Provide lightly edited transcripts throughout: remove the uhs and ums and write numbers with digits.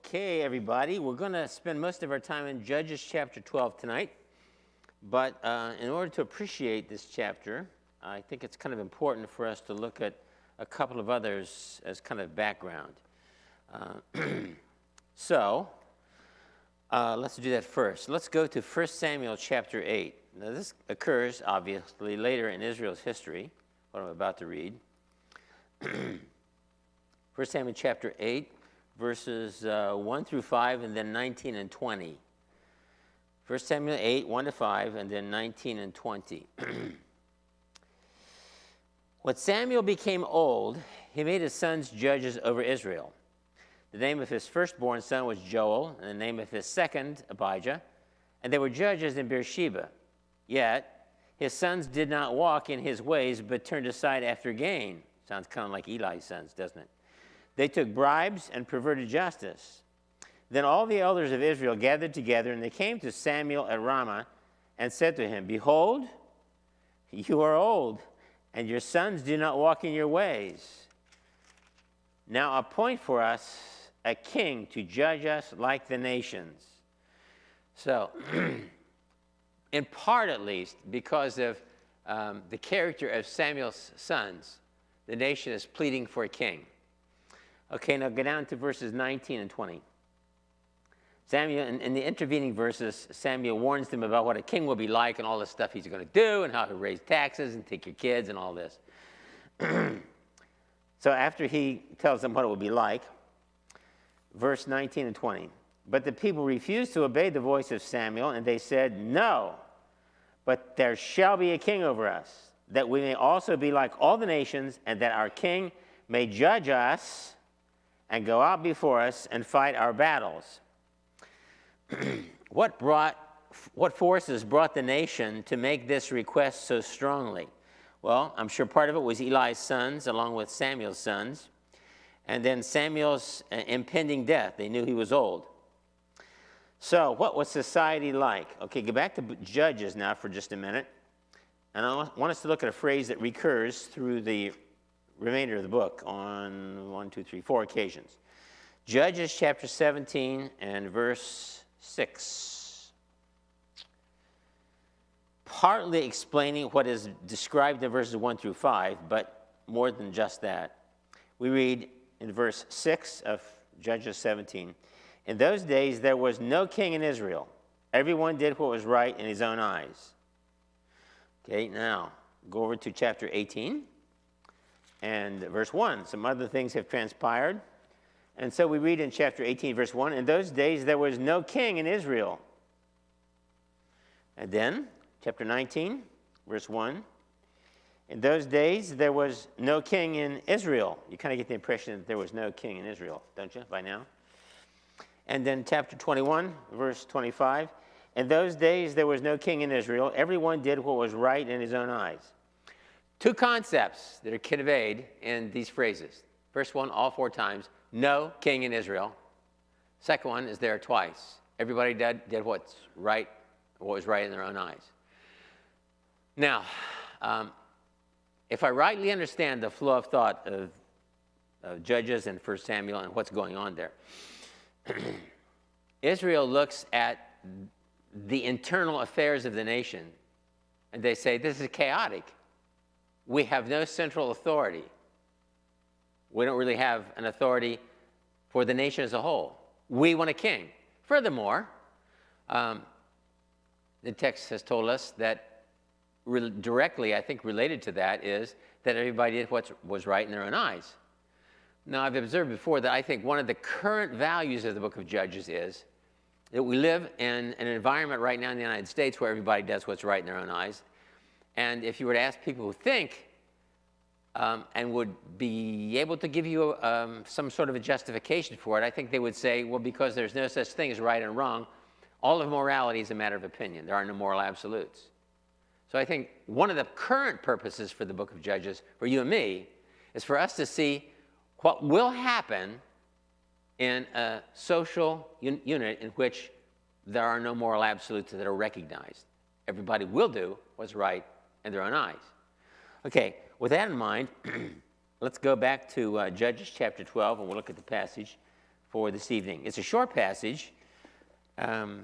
Okay, everybody, we're going to spend most of our time in Judges chapter 12 tonight. But in order to appreciate this chapter, I think it's kind of important for us to look at a couple of others as kind of background. So let's do that first. Let's go to 1 Samuel chapter 8. Now, this occurs, obviously, later in Israel's history, what I'm about to read. 1 Samuel chapter 8. Verses 1 through 5, and then 19 and 20. 1 Samuel 8, 1 to 5, and then 19 and 20. When Samuel became old, he made his sons judges over Israel. The name of his firstborn son was Joel, and the name of his second, Abijah, and they were judges in Beersheba. Yet his sons did not walk in his ways, but turned aside after gain. Sounds kind of like Eli's sons, doesn't it? They took bribes and perverted justice. Then all the elders of Israel gathered together, and they came to Samuel at Ramah and said to him, "Behold, you are old, and your sons do not walk in your ways. Now appoint for us a king to judge us like the nations." So, in part at least, because of the character of Samuel's sons, the nation is pleading for a king. Okay, now go down to verses 19 and 20. Samuel, in the intervening verses, Samuel warns them about what a king will be like and all the stuff he's going to do and how he'll raise taxes and take your kids and all this. So after he tells them what it will be like, verse 19 and 20. But the people refused to obey the voice of Samuel, and they said, "No, but there shall be a king over us, that we may also be like all the nations, and that our king may judge us and go out before us and fight our battles." What forces brought the nation to make this request so strongly? Well, I'm sure part of it was Eli's sons along with Samuel's sons, and then Samuel's impending death. They knew he was old. So what was society like? Okay, go back to Judges now for just a minute, and I want us to look at a phrase that recurs through the remainder of the book on 4 occasions. Judges chapter 17 and verse 6. Partly explaining what is described in verses 1 through 5, but more than just that. We read in verse 6 of Judges 17, "In those days there was no king in Israel. Everyone did what was right in his own eyes." Okay, now go over to chapter 18. And verse 1, some other things have transpired. And so we read in chapter 18, verse 1, "In those days there was no king in Israel." And then, chapter 19, verse 1, "In those days there was no king in Israel." You kind of get the impression that there was no king in Israel, don't you, by now? And then chapter 21, verse 25, "In those days there was no king in Israel. Everyone did what was right in his own eyes." Two concepts that are conveyed in these phrases. First one, all 4 times, no king in Israel. Second one is there twice. Everybody did what was right in their own eyes. Now, if I rightly understand the flow of thought of Judges and 1 Samuel and what's going on there, Israel looks at the internal affairs of the nation, and they say, this is chaotic. We have no central authority. We don't really have an authority for the nation as a whole. We want a king. Furthermore, the text has told us that directly, I think, related to that is that everybody did what was right in their own eyes. Now, I've observed before that I think one of the current values of the book of Judges is that we live in an environment right now in the United States where everybody does what's right in their own eyes. And if you were to ask people who think and would be able to give you some sort of a justification for it, I think they would say, well, because there's no such thing as right and wrong, all of morality is a matter of opinion. There are no moral absolutes. So I think one of the current purposes for the book of Judges, for you and me, is for us to see what will happen in a social unit in which there are no moral absolutes that are recognized. Everybody will do what's right in their own eyes. Okay, with that in mind, let's go back to Judges chapter 12, and we'll look at the passage for this evening. It's a short passage. Does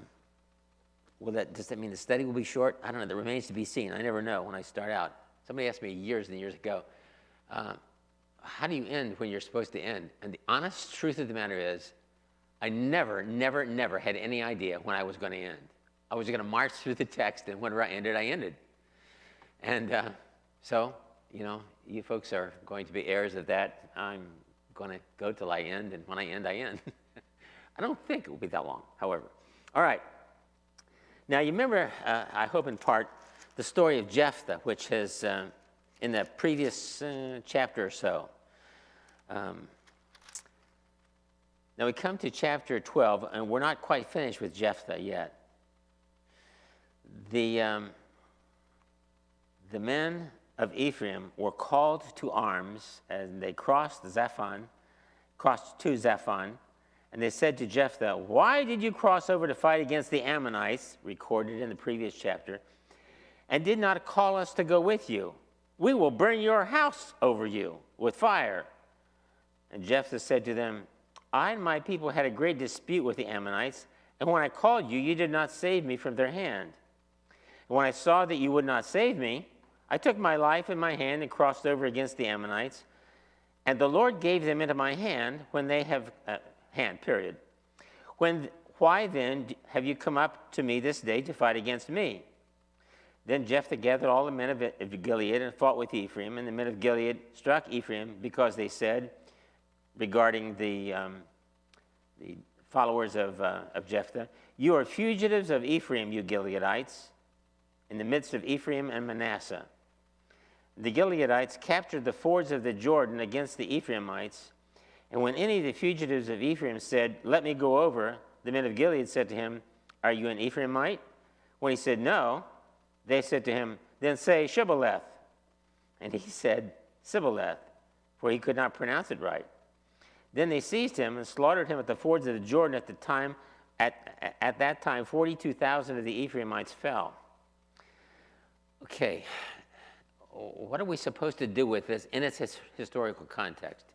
that mean the study will be short? I don't know. That remains to be seen. I never know when I start out. Somebody asked me years and years ago, how do you end when you're supposed to end? And the honest truth of the matter is, I never had any idea when I was going to end. I was going to march through the text, and whenever I ended. And so, you folks are going to be heirs of that. I'm going to go till I end, and when I end, I end. I don't think it will be that long, however. All right. Now, you remember, I hope in part, the story of Jephthah, which has, in the previous chapter or so. Now, we come to chapter 12, and we're not quite finished with Jephthah yet. The men of Ephraim were called to arms, and they crossed to Zaphon, and they said to Jephthah, "Why did you cross over to fight against the Ammonites," recorded in the previous chapter, "and did not call us to go with you? We will burn your house over you with fire." And Jephthah said to them, "I and my people had a great dispute with the Ammonites, and when I called you, you did not save me from their hand. And when I saw that you would not save me, I took my life in my hand and crossed over against the Ammonites, and the Lord gave them into my hand when they have period. Why then have you come up to me this day to fight against me?" Then Jephthah gathered all the men of Gilead and fought with Ephraim, and the men of Gilead struck Ephraim because they said, regarding the followers of Jephthah, "You are fugitives of Ephraim, you Gileadites, in the midst of Ephraim and Manasseh." The Gileadites captured the fords of the Jordan against the Ephraimites, and when any of the fugitives of Ephraim said, "Let me go over," the men of Gilead said to him, "Are you an Ephraimite?" When he said, "No," they said to him, "Then say Shibboleth." And he said Sibboleth, for he could not pronounce it right. Then they seized him and slaughtered him at the fords of the Jordan. At that time, 42,000 of the Ephraimites fell. Okay, what are we supposed to do with this in its historical context?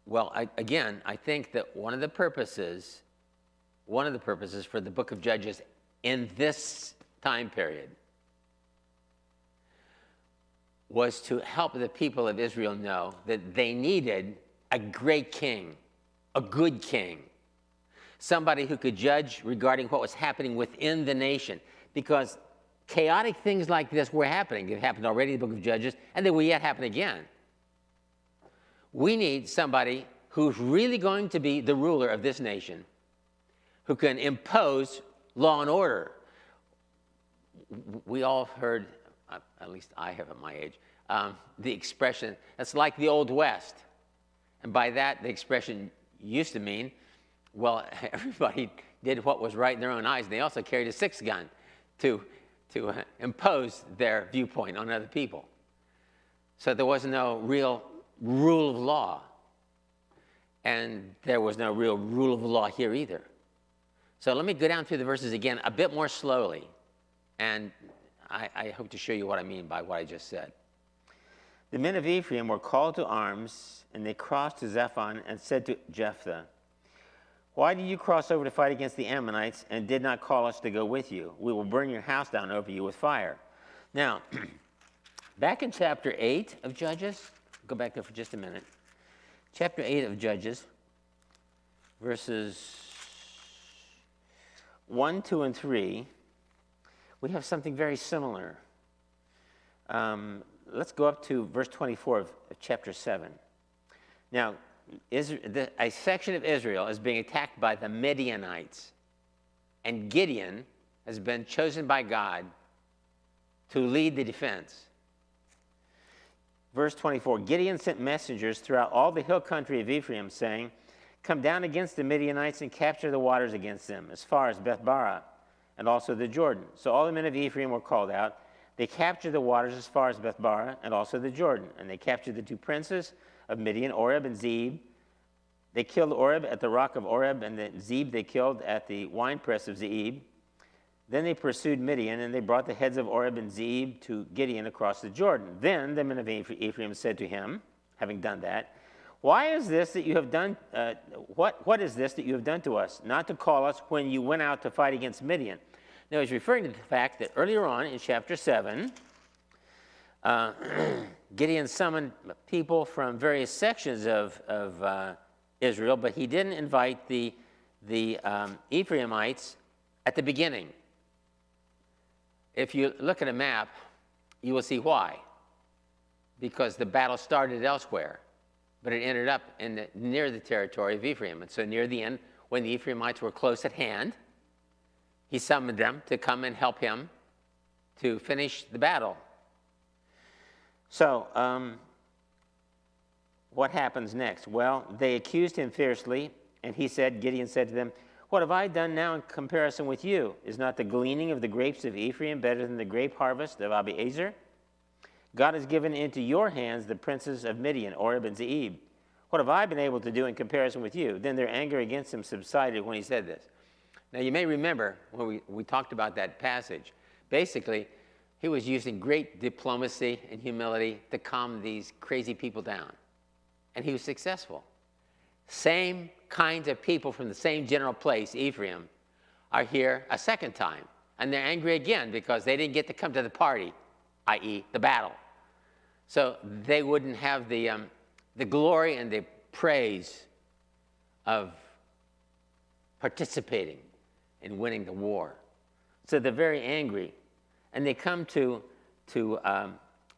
Well, I think that one of the purposes for the book of Judges in this time period was to help the people of Israel know that they needed a great king, a good king, somebody who could judge regarding what was happening within the nation, because chaotic things like this were happening. It happened already in the book of Judges, and they will yet happen again. We need somebody who's really going to be the ruler of this nation, who can impose law and order. We all have heard, at least I have at my age, the expression, "That's like the Old West." And by that, the expression used to mean, well, everybody did what was right in their own eyes, and they also carried a six-gun to impose their viewpoint on other people. So there was no real rule of law. And there was no real rule of law here either. So let me go down through the verses again a bit more slowly. And I hope to show you what I mean by what I just said. The men of Ephraim were called to arms, and they crossed to Zaphon and said to Jephthah, "Why did you cross over to fight against the Ammonites and did not call us to go with you? We will burn your house down over you with fire." Now, back in chapter 8 of Judges, go back there for just a minute. Chapter 8 of Judges, verses 1, 2, and 3, we have something very similar. Let's go up to verse 24 of chapter 7. Now, a section of Israel is being attacked by the Midianites, and Gideon has been chosen by God to lead the defense. Verse 24, Gideon sent messengers throughout all the hill country of Ephraim, saying, "Come down against the Midianites and capture the waters against them, as far as Bethbara, and also the Jordan." So all the men of Ephraim were called out. They captured the waters as far as Bethbara, and also the Jordan. And they captured the two princes of Midian, Oreb and Zeb. They killed Oreb at the rock of Oreb, and the Zeb they killed at the winepress of Zeb. Then they pursued Midian, and they brought the heads of Oreb and Zeb to Gideon across the Jordan. Then the men of Ephraim said to him, having done that, Why is this that you have done, what is this that you have done to us, not to call us when you went out to fight against Midian? Now, he's referring to the fact that earlier on in chapter 7, Gideon summoned people from various sections of Israel, but he didn't invite the Ephraimites at the beginning. If you look at a map, you will see why. Because the battle started elsewhere, but it ended up near the territory of Ephraim. And so near the end, when the Ephraimites were close at hand, he summoned them to come and help him to finish the battle. So what happens next? Well, they accused him fiercely, and Gideon said to them, what have I done now in comparison with you? Is not the gleaning of the grapes of Ephraim better than the grape harvest of Abiezer? God has given into your hands the princes of Midian, Oreb and Zeeb. What have I been able to do in comparison with you? Then their anger against him subsided when he said this. Now, you may remember when we talked about that passage. Basically, he was using great diplomacy and humility to calm these crazy people down. And he was successful. Same kinds of people from the same general place, Ephraim, are here a second time. And they're angry again because they didn't get to come to the party, i.e. the battle. So they wouldn't have the glory and the praise of participating in winning the war. So they're very angry. And they come to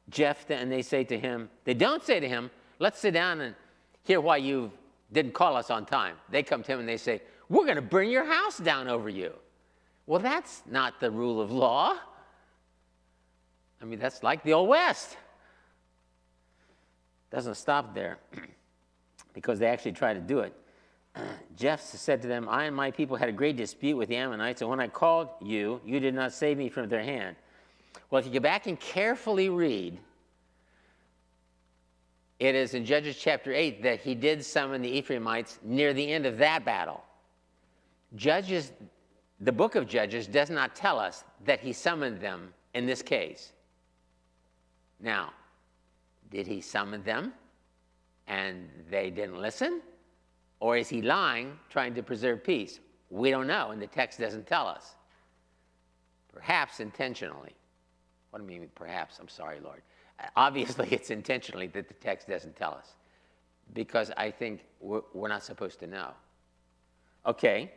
Jephthah and they say to him, they don't say to him, let's sit down and hear why you didn't call us on time. They come to him and they say, we're going to burn your house down over you. Well, that's not the rule of law. I mean, that's like the Old West. Doesn't stop there because they actually try to do it. Jephthah said to them, I and my people had a great dispute with the Ammonites, and when I called you, you did not save me from their hand. Well, if you go back and carefully read, it is in Judges chapter 8 that he did summon the Ephraimites near the end of that battle. The book of Judges does not tell us that he summoned them in this case. Now, did he summon them and they didn't listen? Or is he lying, trying to preserve peace? We don't know, and the text doesn't tell us. Perhaps intentionally. What do you mean, perhaps? I'm sorry, Lord. Obviously, it's intentionally that the text doesn't tell us, because I think we're not supposed to know. Okay.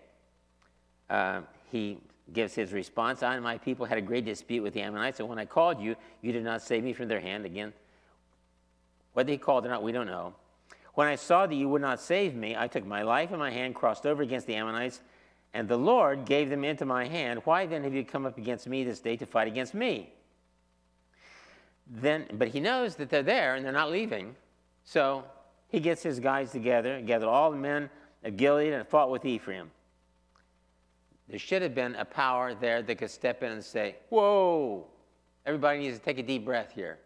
He gives his response. I and my people had a great dispute with the Ammonites, and when I called you, you did not save me from their hand. Again, whether he called or not, we don't know. When I saw that you would not save me, I took my life in my hand, crossed over against the Ammonites, and the Lord gave them into my hand. Why then have you come up against me this day to fight against me? But he knows that they're there and they're not leaving. So he gets his guys together, gathered all the men of Gilead and fought with Ephraim. There should have been a power there that could step in and say, whoa, everybody needs to take a deep breath here.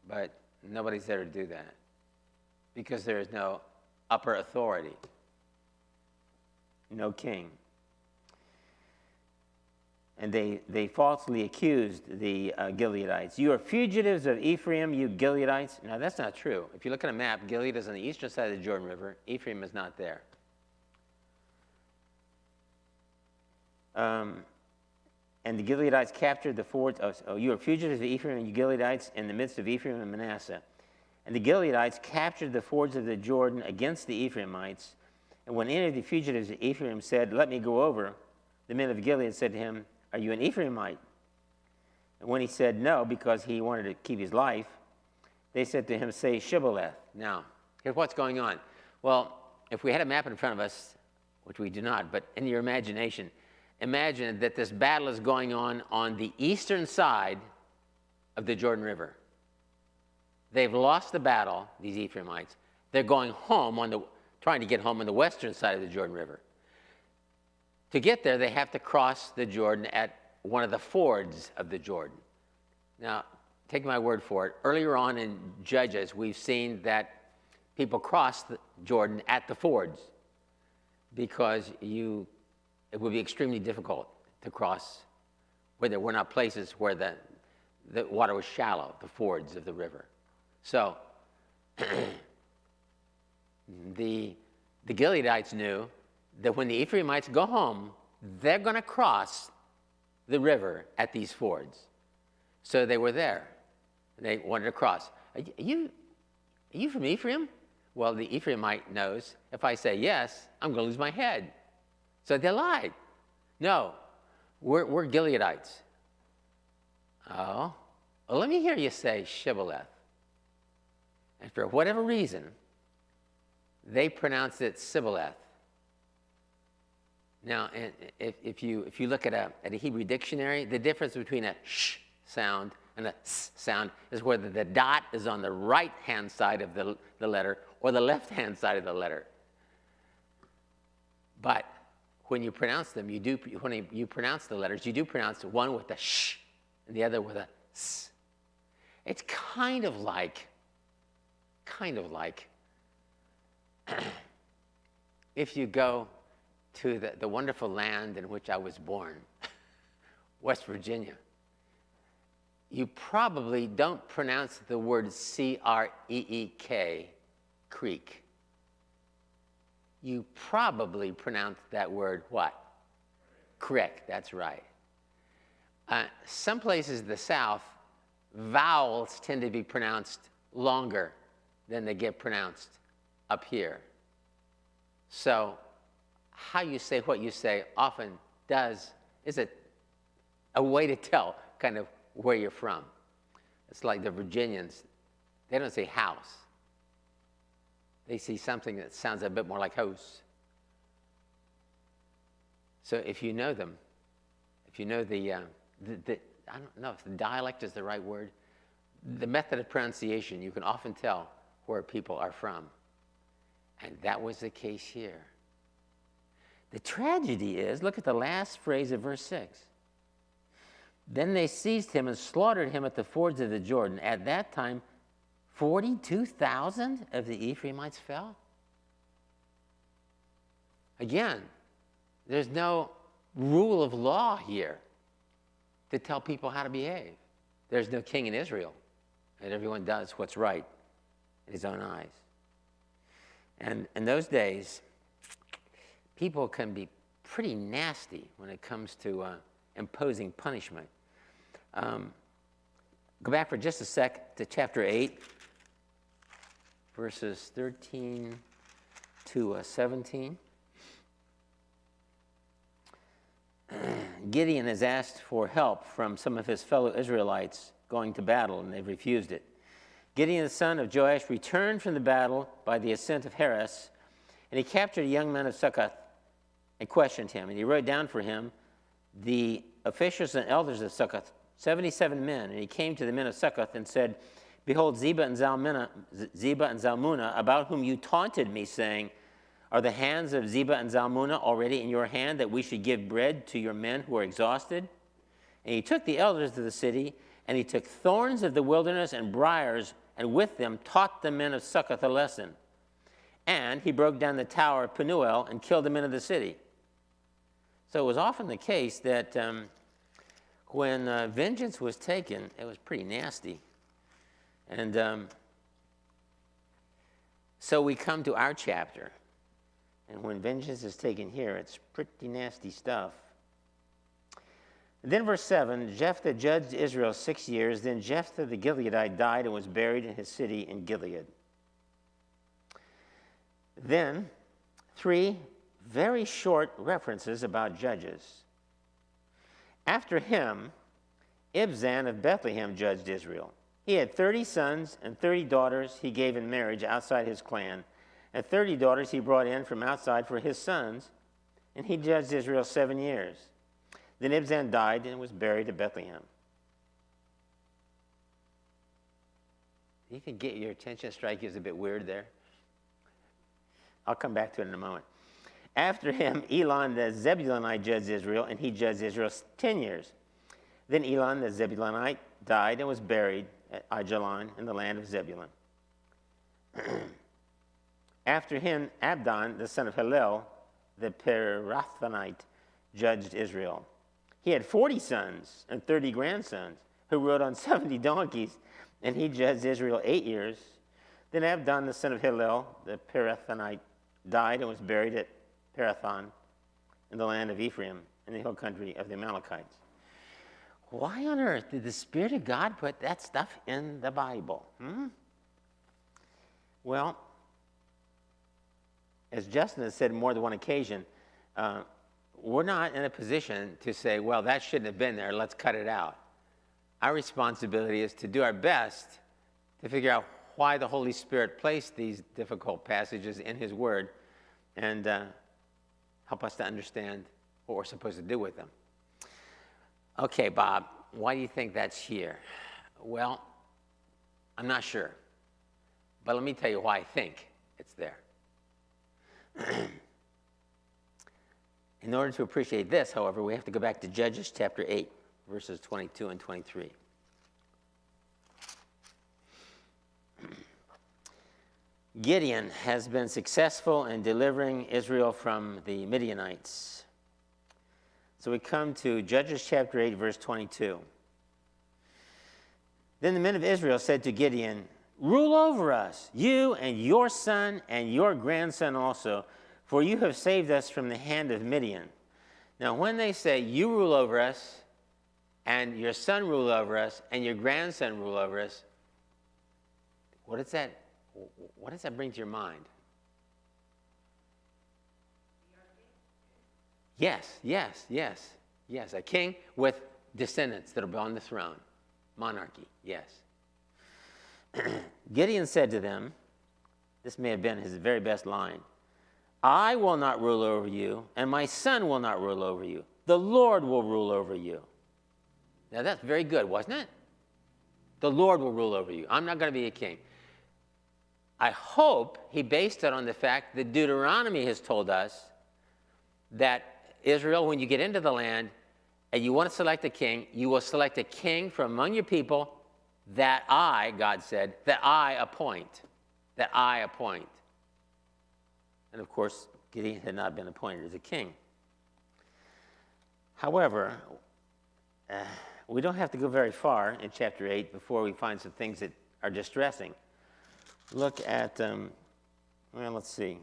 But nobody's there to do that because there is no upper authority, no king. And they falsely accused the Gileadites. You are fugitives of Ephraim, you Gileadites. Now, that's not true. If you look at a map, Gilead is on the eastern side of the Jordan River. Ephraim is not there. And the Gileadites captured the fords. You are fugitives of Ephraim, and you Gileadites in the midst of Ephraim and Manasseh. And the Gileadites captured the fords of the Jordan against the Ephraimites. And when any of the fugitives of Ephraim said, let me go over, the men of Gilead said to him, are you an Ephraimite? And when he said no, because he wanted to keep his life, they said to him, say Shibboleth. Now, here's what's going on. Well, if we had a map in front of us, which we do not, but in your imagination, imagine that this battle is going on the eastern side of the Jordan River. They've lost the battle, these Ephraimites. They're going home trying to get home on the western side of the Jordan River. To get there, they have to cross the Jordan at one of the fords of the Jordan. Now, take my word for it. Earlier on in Judges, we've seen that people cross the Jordan at the fords because it would be extremely difficult to cross where there were not places where the water was shallow, the fords of the river. So the Gileadites knew that when the Ephraimites go home, they're going to cross the river at these fords. So they were there. They wanted to cross. Are you from Ephraim? Well, the Ephraimite knows if I say yes, I'm going to lose my head. So they lied. No, we're Gileadites. Oh, well, let me hear you say Shibboleth. And for whatever reason, they pronounced it Sibboleth. Now, if you look at a Hebrew dictionary, the difference between a sh sound and a s sound is whether the dot is on the right-hand side of the letter or the left-hand side of the letter. But when you pronounce them, when you pronounce the letters, you do pronounce one with a sh and the other with a s. It's kind of like if you go to the wonderful land in which I was born, West Virginia, you probably don't pronounce the word C-R-E-E-K, creek. You probably pronounce that word what? Crick, that's right. Some places in the South, vowels tend to be pronounced longer than they get pronounced up here. So how you say what you say often is a way to tell kind of where you're from. It's like the Virginians, they don't say house. They see something that sounds a bit more like house. So if you know them, if you know I don't know if the dialect is the right word, the method of pronunciation, you can often tell where people are from. And that was the case here. The tragedy is, look at the last phrase of verse 6. Then they seized him and slaughtered him at the fords of the Jordan. At that time, 42,000 of the Ephraimites fell. Again, there's no rule of law here to tell people how to behave. There's no king in Israel, and everyone does what's right in his own eyes. And in those days, people can be pretty nasty when it comes to imposing punishment. Go back for just a sec to chapter 8, verses 13 to 17. Gideon has asked for help from some of his fellow Israelites going to battle, and they've refused it. Gideon, the son of Joash, returned from the battle by the ascent of Heres, and he captured a young man of Succoth and questioned him. And he wrote down for him the officials and elders of Succoth, 77 men. And he came to the men of Succoth and said, Behold, Zebah and Zalmunna, about whom you taunted me, saying, Are the hands of Zebah and Zalmunna already in your hand, that we should give bread to your men who are exhausted? And he took the elders of the city, and he took thorns of the wilderness and briars, and with them taught the men of Succoth a lesson. And he broke down the tower of Penuel and killed the men of the city. So it was often the case that when vengeance was taken, it was pretty nasty. And so we come to our chapter. And when vengeance is taken here, it's pretty nasty stuff. And then verse 7, Jephthah judged Israel 6 years. Then Jephthah the Gileadite died and was buried in his city in Gilead. Then 3 very short references about judges. After him, Ibzan of Bethlehem judged Israel. He had 30 sons and 30 daughters he gave in marriage outside his clan, and 30 daughters he brought in from outside for his sons, and he judged Israel 7 years. Then Ibzan died and was buried at Bethlehem. You can get your attention, strike you as a bit weird there. I'll come back to it in a moment. After him, Elon the Zebulunite judged Israel, and he judged Israel 10 years. Then Elon the Zebulunite died and was buried at Aijalon in the land of Zebulun. After him, Abdon, the son of Hillel, the Pirathonite, judged Israel. He had 40 sons and 30 grandsons who rode on 70 donkeys, and he judged Israel 8 years. Then Abdon, the son of Hillel, the Pirathonite, died and was buried at Pirathon in the land of Ephraim, in the hill country of the Amalekites. Why on earth did the Spirit of God put that stuff in the Bible? Well, as Justin has said more than one occasion, we're not in a position to say, well, that shouldn't have been there, let's cut it out. Our responsibility is to do our best to figure out why the Holy Spirit placed these difficult passages in His Word and help us to understand what we're supposed to do with them. Okay, Bob, why do you think that's here? Well, I'm not sure. But let me tell you why I think it's there. In order to appreciate this, however, we have to go back to Judges chapter 8, verses 22 and 23. Gideon has been successful in delivering Israel from the Midianites. So we come to Judges chapter 8, verse 22. Then the men of Israel said to Gideon, "Rule over us, you and your son and your grandson also, for you have saved us from the hand of Midian." Now, when they say, "You rule over us, and your son rule over us, and your grandson rule over us," what does that bring to your mind? Yes, a king with descendants that are on the throne. Monarchy, yes. Gideon said to them, this may have been his very best line, "I will not rule over you, and my son will not rule over you. The Lord will rule over you." Now that's very good, wasn't it? The Lord will rule over you. I'm not going to be a king. I hope he based it on the fact that Deuteronomy has told us that Israel, when you get into the land and you want to select a king, you will select a king from among your people that I, God said, that I appoint. That I appoint. And of course, Gideon had not been appointed as a king. However, we don't have to go very far in chapter 8 before we find some things that are distressing. Look at, let's see.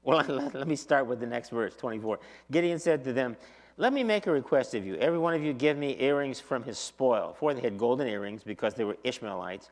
Well, let me start with the next verse, 24. Gideon said to them, "Let me make a request of you. Every one of you give me earrings from his spoil." For they had golden earrings because they were Ishmaelites.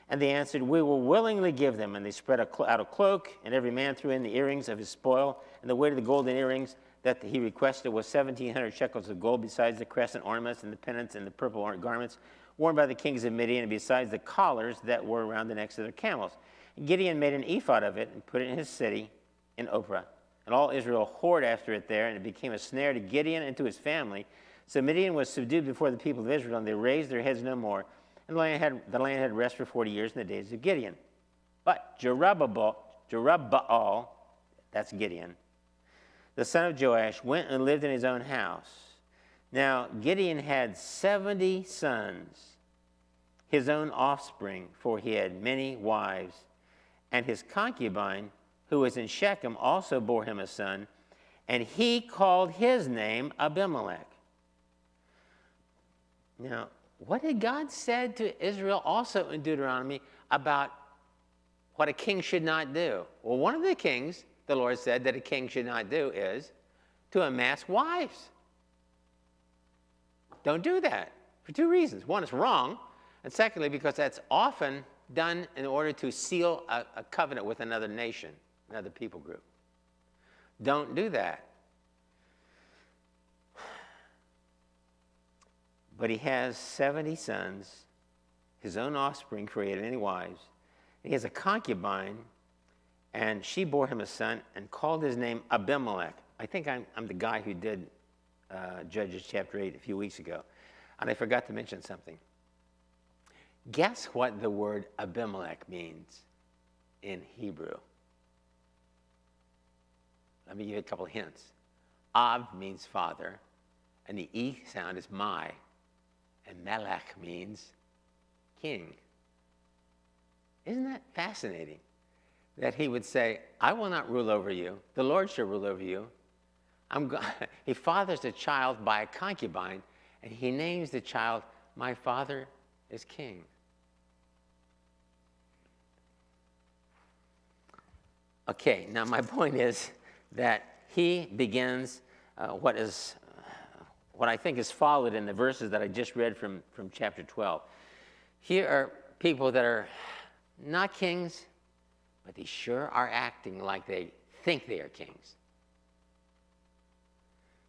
And they answered, "We will willingly give them." And they spread out a cloak, and every man threw in the earrings of his spoil. And the weight of the golden earrings that he requested was 1,700 shekels of gold, besides the crescent ornaments and the pennants and the purple garments worn by the kings of Midian, and besides the collars that were around the necks of their camels. And Gideon made an ephod of it and put it in his city in Ophrah. And all Israel whored after it there, and it became a snare to Gideon and to his family. So Midian was subdued before the people of Israel, and they raised their heads no more. And the land had rest for 40 years in the days of Gideon. But Jerubbaal, that's Gideon, the son of Joash, went and lived in his own house. Now Gideon had 70 sons, his own offspring, for he had many wives. And his concubine, who was in Shechem, also bore him a son, and he called his name Abimelech. Now, what had God said to Israel also in Deuteronomy about what a king should not do? Well, one of the things the Lord said that a king should not do is to amass wives. Don't do that for two reasons. One, it's wrong, and secondly, because that's often done in order to seal a covenant with another nation, another people group. Don't do that. But he has 70 sons, his own offspring, for he had many wives. He has a concubine, and she bore him a son and called his name Abimelech. I think I'm the guy who did Judges chapter 8 a few weeks ago, and I forgot to mention something. Guess what the word Abimelech means in Hebrew? Let me give you a couple of hints. Ab means father, and the E sound is my, and Melech means king. Isn't that fascinating? That he would say, "I will not rule over you. The Lord shall rule over you." He fathers a child by a concubine, and he names the child, "My father is king." Okay, now my point is that he begins what I think is followed in the verses that I just read from chapter 12. Here are people that are not kings, but they sure are acting like they think they are kings.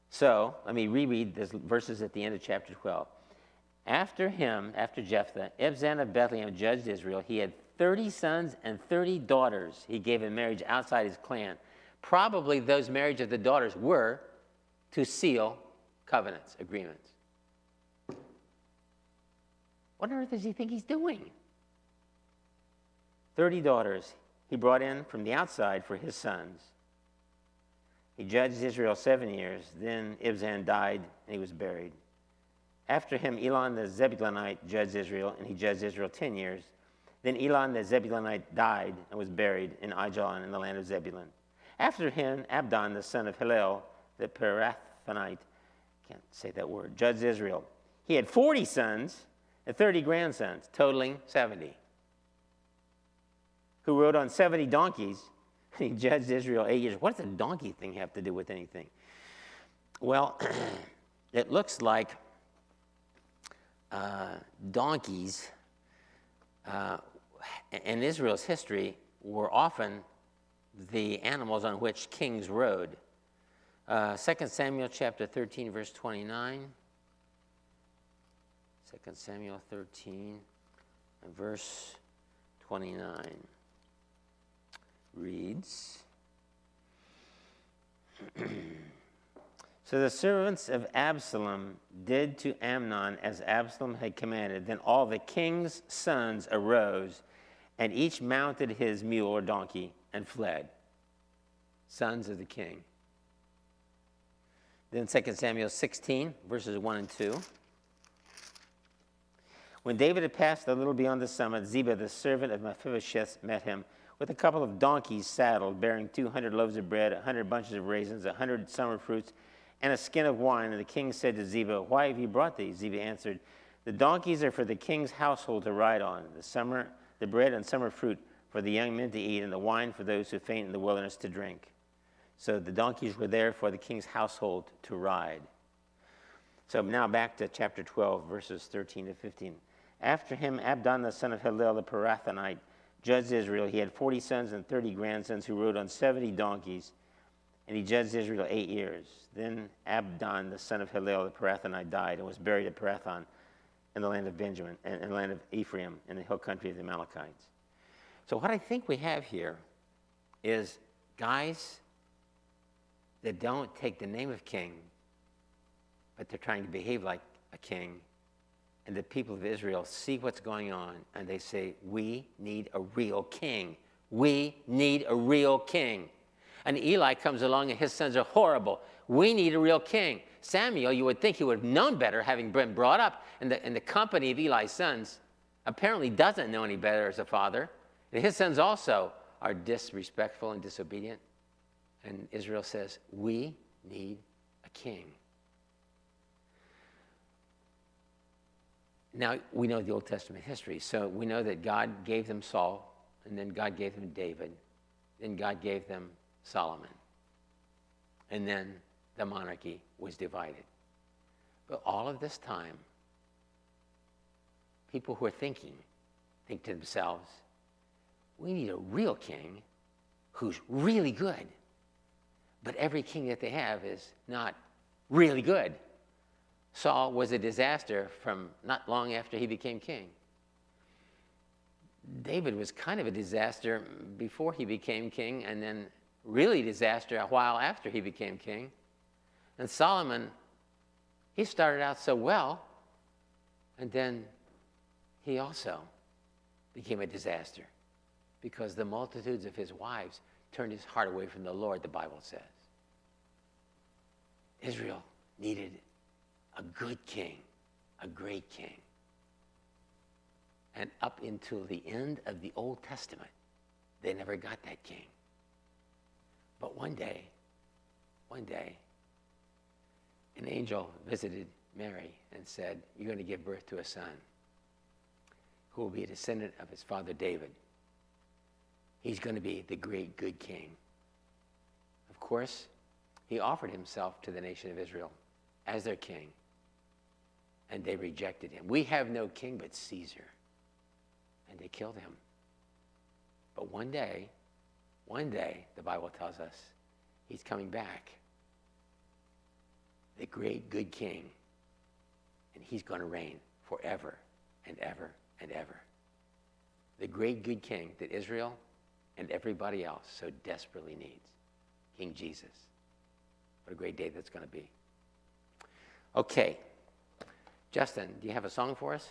So let me reread these verses at the end of chapter 12. After him, after Jephthah, Ibzan of Bethlehem judged Israel. He had 30 sons and 30 daughters he gave in marriage outside his clan. Probably those marriages of the daughters were to seal covenants, agreements. What on earth does he think he's doing? 30 daughters he brought in from the outside for his sons. He judged Israel 7 years. Then Ibzan died, and he was buried. After him, Elon the Zebulunite judged Israel, and he judged Israel 10 years. Then Elon the Zebulunite died and was buried in Aijalon in the land of Zebulun. After him, Abdon the son of Hillel the Pirathonite, can't say that word, judged Israel. He had 40 sons and 30 grandsons, totaling 70, who rode on 70 donkeys. He judged Israel 8 years. What does the donkey thing have to do with anything? Well, it looks like donkeys in Israel's history were often the animals on which kings rode. 2 Samuel chapter 13, verse 29. 2 Samuel 13, verse 29. Reads, So the servants of Absalom did to Amnon as Absalom had commanded. Then all the king's sons arose, and each mounted his mule or donkey and fled. Sons of the king. Then 2 Samuel 16, verses 1 and 2. When David had passed a little beyond the summit, Ziba, the servant of Mephibosheth, met him with a couple of donkeys saddled, bearing 200 loaves of bread, 100 bunches of raisins, 100 summer fruits, and a skin of wine. And the king said to Ziba, Why have you brought these? Ziba answered, The donkeys are for the king's household to ride on, the bread and summer fruit for the young men to eat, and the wine for those who faint in the wilderness to drink. So the donkeys were there for the king's household to ride. So now back to chapter 12, verses 13 to 15. After him, Abdon, the son of Hillel, the Pirathonite, judged Israel. He had 40 sons and 30 grandsons who rode on 70 donkeys, and he judged Israel 8 years. Then Abdon, the son of Hillel, the Pirathonite, died and was buried at Pirathon in the land of Benjamin, and in the land of Ephraim, in the hill country of the Amalekites. So what I think we have here is guys that don't take the name of king, but they're trying to behave like a king. And the people of Israel see what's going on, and they say, we need a real king. We need a real king. And Eli comes along, and his sons are horrible. We need a real king. Samuel, you would think he would have known better, having been brought up in the company of Eli's sons, apparently doesn't know any better as a father. And his sons also are disrespectful and disobedient. And Israel says, we need a king. Now, we know the Old Testament history, so we know that God gave them Saul, and then God gave them David, then God gave them Solomon, and then the monarchy was divided. But all of this time, people who are think to themselves, we need a real king who's really good. But every king that they have is not really good. Saul was a disaster from not long after he became king. David was kind of a disaster before he became king, and then really disaster a while after he became king. And Solomon, he started out so well, and then he also became a disaster because the multitudes of his wives turned his heart away from the Lord, the Bible says. Israel needed a good king, a great king. And up until the end of the Old Testament, they never got that king. But one day, an angel visited Mary and said, you're going to give birth to a son who will be a descendant of his father David. He's going to be the great good king. Of course, he offered himself to the nation of Israel as their king, and they rejected him. We have no king but Caesar, and they killed him. But one day, the Bible tells us, he's coming back, the great good king, and he's going to reign forever and ever and ever. The great good king that Israel and everybody else so desperately needs, King Jesus. What a great day that's going to be. Okay, Justin, do you have a song for us?